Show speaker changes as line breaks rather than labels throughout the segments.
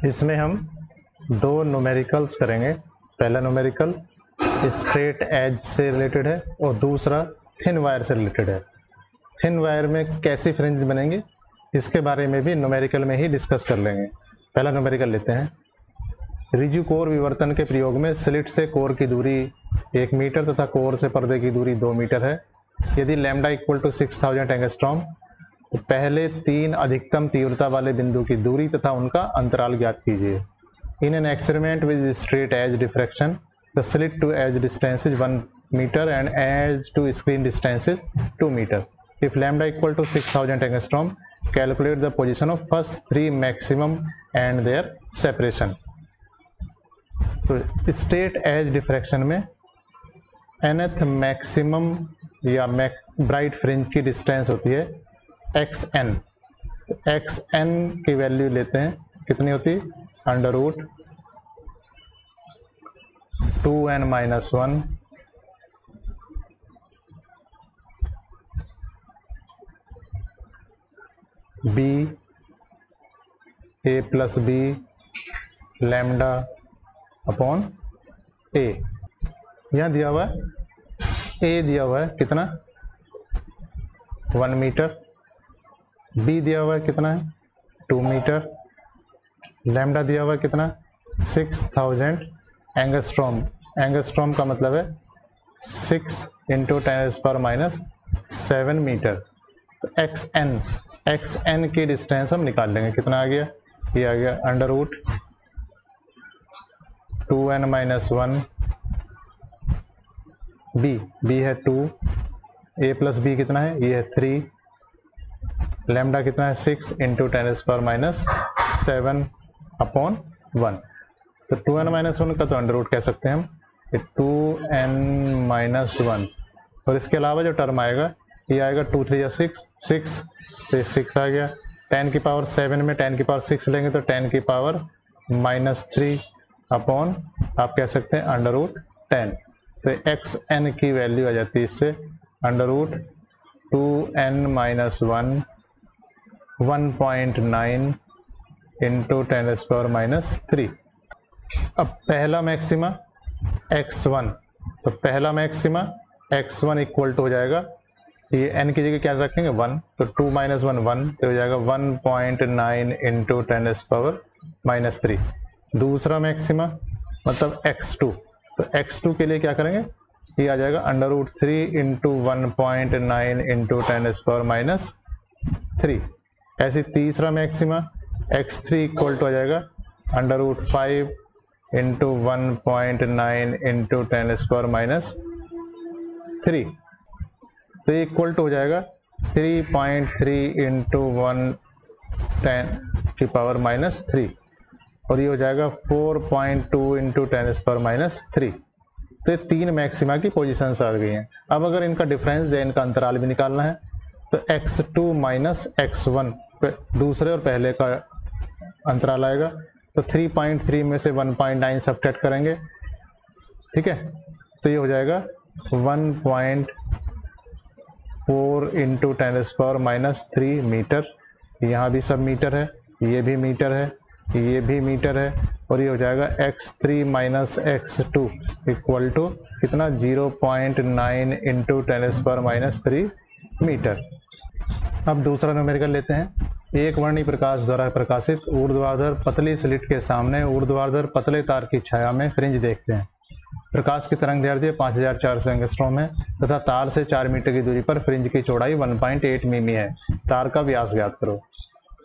इसमें हम दो न्यूमेरिकल्स करेंगे। पहला न्यूमेरिकल स्ट्रेट एज से रिलेटेड है और दूसरा थिन वायर से रिलेटेड है। थिन वायर में कैसी फ्रिंज बनेंगे इसके बारे में भी न्यूमेरिकल में ही डिस्कस कर लेंगे। पहला न्यूमेरिकल लेते हैं। रिजु कोर विवर्तन के प्रयोग में स्लिट से कोर की दूरी 1 मीटर तथा कोर से पर्दे की दूरी 2 मीटर है। यदि लैम्डा इक्वल टू 6000 एंगस्ट्रॉम तो पहले 3 अधिकतम तीव्रता वाले बिंदु की दूरी तथा उनका अंतराल ज्ञात कीजिए। In an experiment with straight edge diffraction the slit to edge distance is 1 metre and edge to screen distance is 2 metre. If lambda equal to 6000 angstrom calculate the position of first 3 maximum and their separation. तो straight edge diffraction में nth maximum या bright fringe की distance होती है xn। तो xn की value लेते हैं, कितनी होती? Under root 2n-1 b a plus b lambda upon a। यहाँ दिया हुआ है a दिया हुआ है कितना? 1 मीटर। b दिया हुआ है कितना है? 2 मीटर। लैम्डा दिया हुआ है कितना? 6000 एंगस्ट्रॉम। एंगस्ट्रॉम का मतलब है 6 × 10⁻⁷ मीटर। तो xn की डिस्टेंस हम निकाल लेंगे। कितना आ गया? ये आ गया अंडर रूट 2n-1 b है 2, a प्लस b कितना है? ये है 3, लैम्डा कितना है? 6 × 10⁻⁷ अपॉन 1। तो 2n-1 का तो अंडर रूट कह सकते हैं हम, 2n-1। और इसके अलावा जो टर्म आएगा ये आएगा 2 3 या 6 तो 6 आ गया। 10 की पावर 7 में 10 की पावर 6 लेंगे तो 10 की पावर -3 अपॉन आप कह सकते हैं अंडर रूट 10। तो xn की वैल्यू आ जाती है इससे अंडर रूट 2n-1 1.9 × 10⁻³ अब पहला मैक्सिमा x1। तो पहला मैक्सिमा x1 इक्वल टू हो जाएगा, ये n की जगह क्या रखेंगे? 1, तो 2 - 1 1 तो हो जाएगा 1.9 × 10⁻³ दूसरा मैक्सिमा मतलब x2। तो x2 के लिए क्या करेंगे? ये आ जाएगा अंडर रूट 3 × 1.9 × 10⁻³ ऐसे तीसरा मैक्सिमा x3 इक्वल टू हो जाएगा अंडर रूट 5 × 1.9 × 10⁻³ तो ये इक्वल टू हो जाएगा 3.3 × 10⁻³ और ये हो जाएगा 4.2 × 10⁻³ तो ये 3 मैक्सिमा की पोजीशंस आ गई हैं। अब अगर इनका डिफरेंस या इनका अंतराल भी निकालना है तो x2 - x1 दूसरे और पहले का अंतराल आएगा। तो 3.3 में से 1.9 सब्ट्रैक्ट करेंगे, ठीक है? तो ये हो जाएगा 1.4 × 10⁻³ मीटर। यहाँ भी सब मीटर है, ये भी मीटर है, ये भी मीटर है और ये हो जाएगा x3 - x2 इक्वल टू कितना? 0.9 × 10⁻³ मीटर। अब दूसरा न्यूमेरिकल लेते हैं। एक वर्णी प्रकाश द्वारा प्रकाशित ऊर्ध्वाधर पतली स्लिट के सामने ऊर्ध्वाधर पतले तार की छाया में फ्रिंज देखते हैं। प्रकाश की तरंग दैर्ध्य 5400 एंगस्ट्रॉम है तथा तार से 4 मीटर की दूरी पर फ्रिंज की चौड़ाई 1.8 मिमी है। तार का व्यास ज्ञात करो।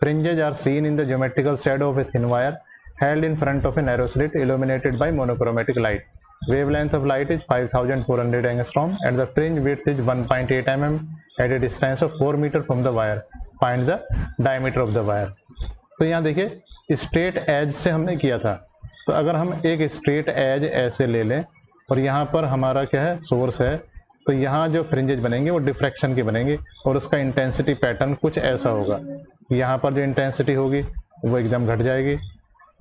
Fringes are seen in the geometrical shadow of a thin wire held in front of a narrow slit illuminated by monochromatic light. Wavelength of light is 5400 angstrom and the fringe width is 1.8 mm at a distance of 4 meter from the wire. Find the diameter of the wire. तो यहाँ देखिए straight as से हमने किया था, तो अगर हम एक स्ट्रेट एज ऐसे ले लें और यहाँ पर हमारा क्या है? सोर्स है, तो यहाँ जो फ्रिंजेज बनेंगे वो डिफ्रैक्शन के बनेंगे और उसका इंटेंसिटी पैटर्न कुछ ऐसा होगा। यहाँ पर जो इंटेंसिटी होगी वो एकदम घट जाएगी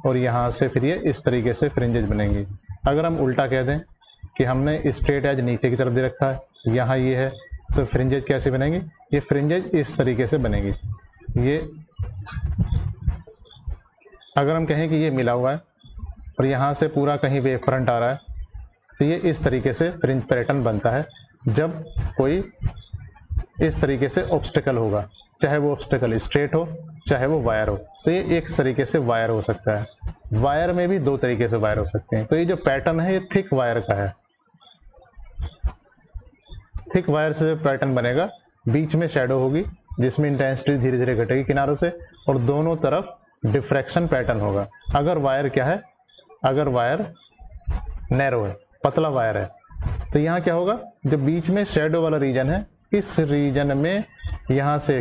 और यहाँ से फिर ये इस तरीके से फ्रिंजेज बनेंगी। अगर हम उल्टा कह दें कि हमने स्ट्रेट एज नीचे की तरफ दे रखा है, यहाँ ये है, तो फ्रिंजेज कैसे बनेंगी? ये फ्रिंजेज इस तरीके से बनेगी। ये अगर हम कहें कि ये मिला हुआ है और यहाँ से पूरा कहीं वेव फ्रंट आ रहा है, तो ये इस तरीके से फ्रिंज पैटर्न बनता है जब कोई इस तरीके से ऑब्स्टेकल होगा, चाहे वो ऑब्स्टेकल स्ट्रेट हो चाहे वो वायर हो। तो ये एक तरीके से वायर हो सकता है। वायर में भी दो तरीके से वायर हो सकते हैं। तो ये जो पैटर्न है ये थिक वायर का है। थिक वायर से पैटर्न बनेगा, बीच में शैडो होगी जिसमें इंटेंसिटी धीरे धीरे घटेगी किनारों से, और दोनों तरफ डिफ्रैक्शन पैटर्न होगा। अगर वायर क्या है, अगर वायर नैरो है, पतला वायर है, तो यहाँ क्या होगा, जो बीच में शैडो वाला रीजन है, इस रीजन में यहाँ से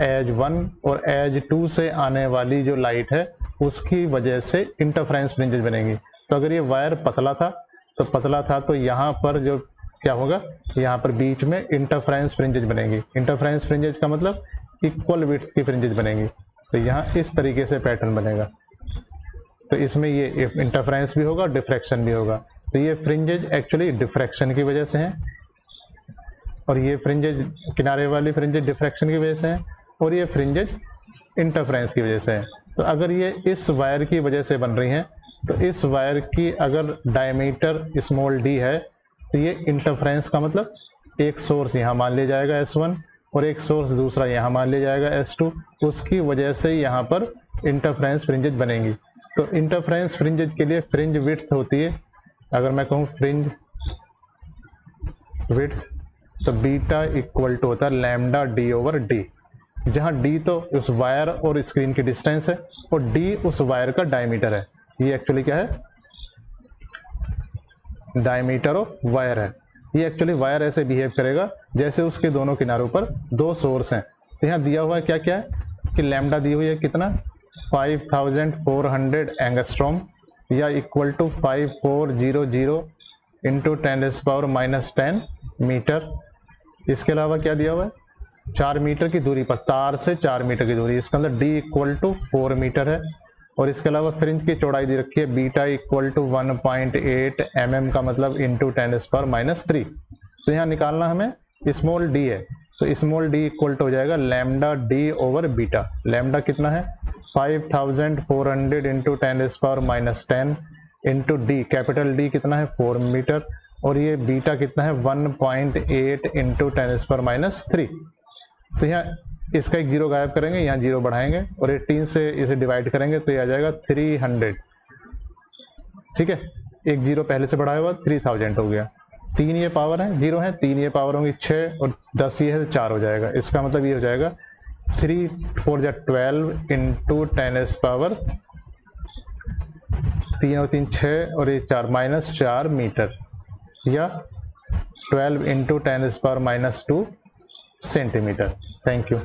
एज 1 और एज 2 से आने वाली जो लाइट है उसकी वजह से इंटरफ्रेंस फ्रिंजेस बनेंगी। तो अगर ये वायर पतला था तो यहाँ पर जो क्या होगा, यहाँ पर बीच में इंटरफ्रेंस फ्रिंजेस बनेंगी। इंटरफ्रेंस फ्रिंजेस का मतलब इक्वल विड्थ की फ्रिंजेस बनेंगी। तो यहाँ इस तरीके से पैटर्न बनेगा। तो इसमें ये इंटरफ्रेंस भी होगा, डिफ्रैक्शन भी होगा। तो ये फ्रिंजेज एक्चुअली डिफ्रैक्शन की वजह से हैं, और ये फ्रिंजेज किनारे वाली फ्रिंजेज डिफ्रैक्शन की वजह से हैं, और ये फ्रिंजेज इंटरफ्रेंस की वजह से हैं। तो अगर ये इस वायर की वजह से बन रही हैं, तो इस वायर की अगर डायमीटर स्मॉल d है, तो ये इंटरफ्रेंस का मतलब एक सोर्स यहाँ मान लिया जाएगा S1 और एक सोर्स दूसरा यहाँ मान लिया जाएगा S2, उसकी वजह से यहाँ पर इंटरफ्रेंस फ्रिंजेज बनेंगी। तो इंटरफ्रेंस फ्रिंजेज के लिए फ्रिंज विड्थ होती है, अगर मैं कहूँ फ्रिंज विड्थ, तो बीटा इक्वल टू होता है लैम्डा d ओवर d, जहाँ d तो उस वायर और स्क्रीन की डिस्टेंस है और d उस वायर का डायमीटर है। ये एक्चुअली क्या है, डायमीटर ऑफ वायर है। ये एक्चुअली वायर ऐसे बिहेव करेगा जैसे उसके दोनों किनारों पर दो सोर्स हैं। तो यहाँ दिया हुआ है क्या क्या है कि लैम्डा दी हुई है कितना, 5400 एंगस्ट्रॉम या इक्वल टू 5400 इंटू 10⁻⁻10 मीटर। इसके अलावा क्या दिया हुआ है, 4 मीटर की दूरी पर, तार से 4 मीटर की दूरी, इसका मतलब d इक्वल टू 4 मीटर है। और इसके अलावा फ्रिंज की चौड़ाई दी रखी है बीटा इक्वल टू 1.8 mm का मतलब इंटू 10⁻⁻3। तो यहाँ निकालना हमें स्मॉल d है, तो स्मॉल d इक्वल टू हो जाएगा lambda d over beta. Lambda कितना है, 5400 into 10⁻⁻10 into d, capital D कितना है 4 मीटर, और ये बीटा कितना है 1.8 इंटू 10⁻⁻3। तो यहाँ इसका एक जीरो गायब करेंगे, यहाँ जीरो बढ़ाएंगे और 18 से इसे डिवाइड करेंगे तो ये आ जाएगा 300। ठीक है, एक जीरो पहले से बढ़ाया हुआ 3000 हो गया। 3 ये पावर है, जीरो है, 3 ये पावर होंगी 6 और 10 ये है 4 हो जाएगा। इसका मतलब ये हो जाएगा 3 4 जा 12 इंटू 10⁻, 3 और 3 6 और ये 4 -4 मीटर, या 12 इंटू 10⁻2 सेंटीमीटर। Thank you.